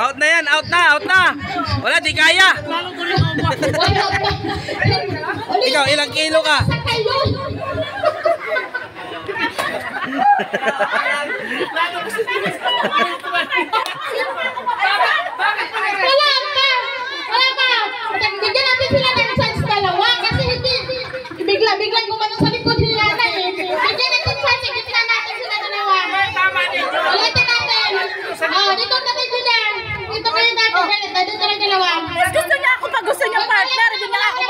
Out na yan, out na. Wala, di kaya. Ikaw, ilang kilo ka? Bigyan natin sila ng chance dalawa kasi hindi biglang gumanong sa likod nila na eh. Bigyan natin chance, gitna natin sila dalawa. Ulitin natin. Dito natin Judan. Dito kayo natin. Dito na dalawa. Gusto niya ako pag gusto niya partner. Hindi niya ako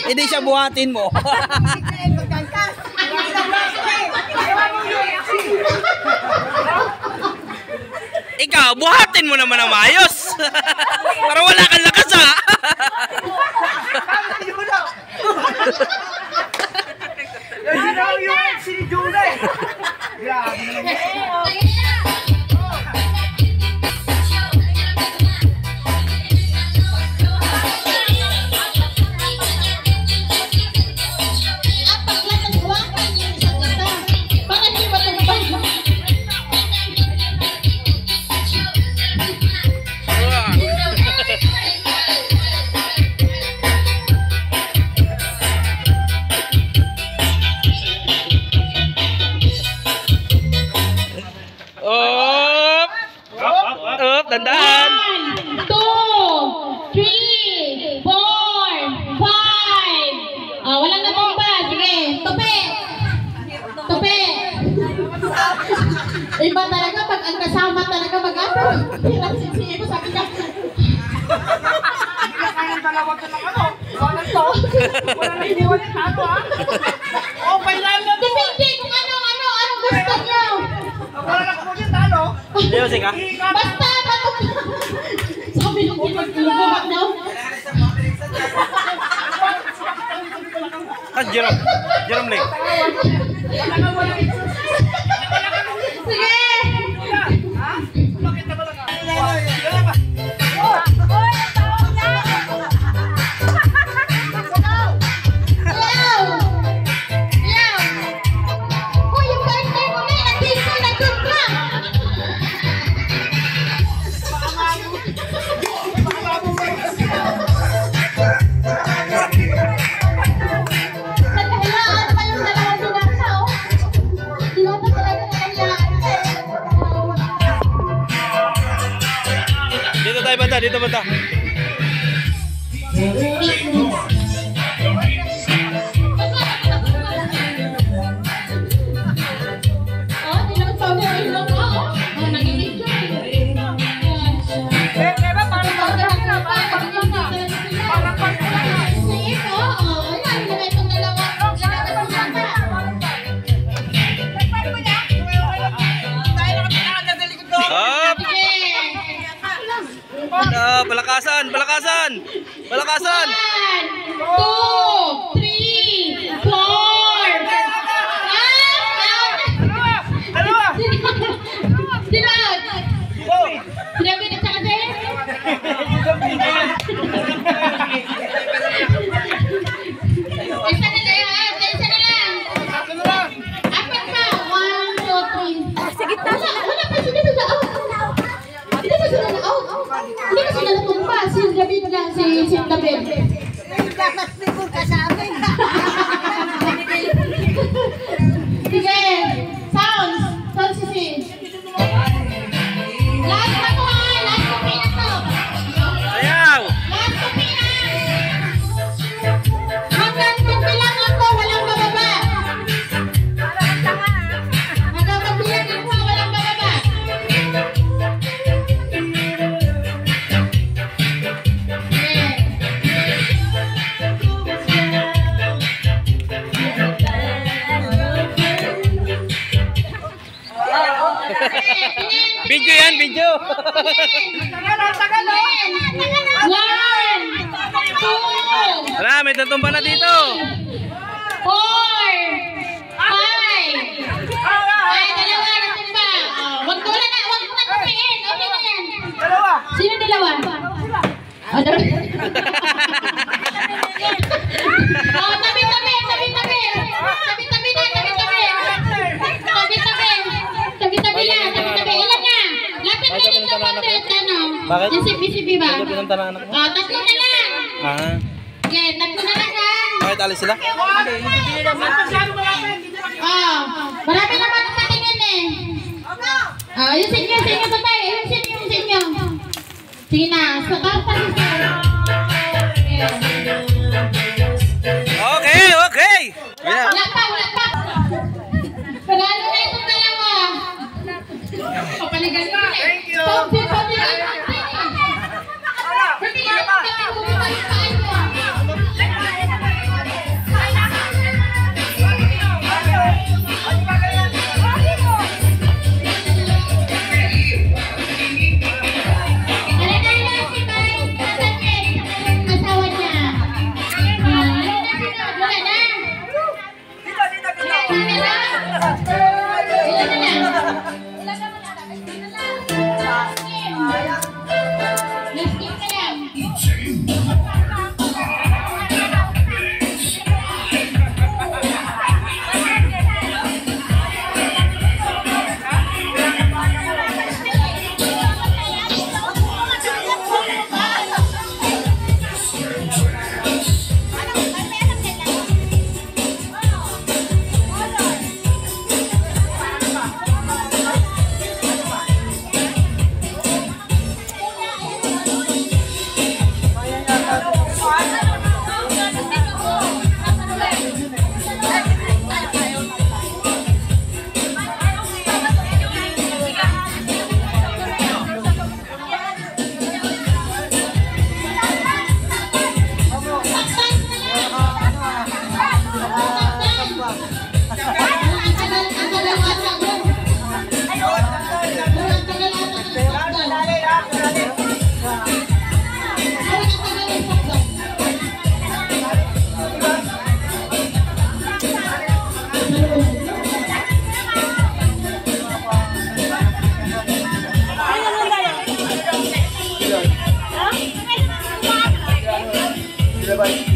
Hindi siya buhatin mo. Ikaw, buhatin mo naman ang maayos. Para wala kang lakas ha. Tandaan. 1, 2, 3, 4, 5. Walang natumba. Sige, tupi. Iba talaga pag ang kasama talaga mag-ato. Hirap sisiye ko, sabi niya. Hindi ka kayang dalawa ka ng ano. Wala to. Wala na iniwan yung ano ha. Okay lang na to. Depende kung anong gusto niyo. Wala na kung yung talo. Music ha? Basta. Sabi nung ginagawa daw. Jerome Lake. Sige! Dito banda. Palakasan! 1, 2, 3, 4. Sinabi na sa kasi? Isa na lang. Apat pa. 1, 2, 3. Sige, wala pa sila sa out. Hindi pa sila na out. Hindi pa sila natumpa. Si David lang. Si David. Nagpapasipon ka sa amin. Sige. Sounds si. Last na to ha. Last copy na to. Ayaw! Last copy na. Hanggang magbilang ako, walang bababa. Hanggang magbilang ako, walang bababa. Video yan, video! 1, 2, Wala, may tatumba na dito! 4, 5. Ay, dalawa na tumba. Ano? Oh, tabi-tabi. Tabi-tabi na. Ilan na? Lapit na dito, Patrick. Ano? Bakit? Yung CBCB ba? Ito pinunta na anak mo? Oh, tatlo na lang. Ah. Okay, tatlo na lang ha. Bakit alis sila? Oh, marami naman ang patingin eh. Oh, yung sinyo, tatay. Yung sinyo. Sige na, sa tapos Okay. Wala. Wala pa. Panalo na itong dalawa. Papaligan mo. Thank you. Bye.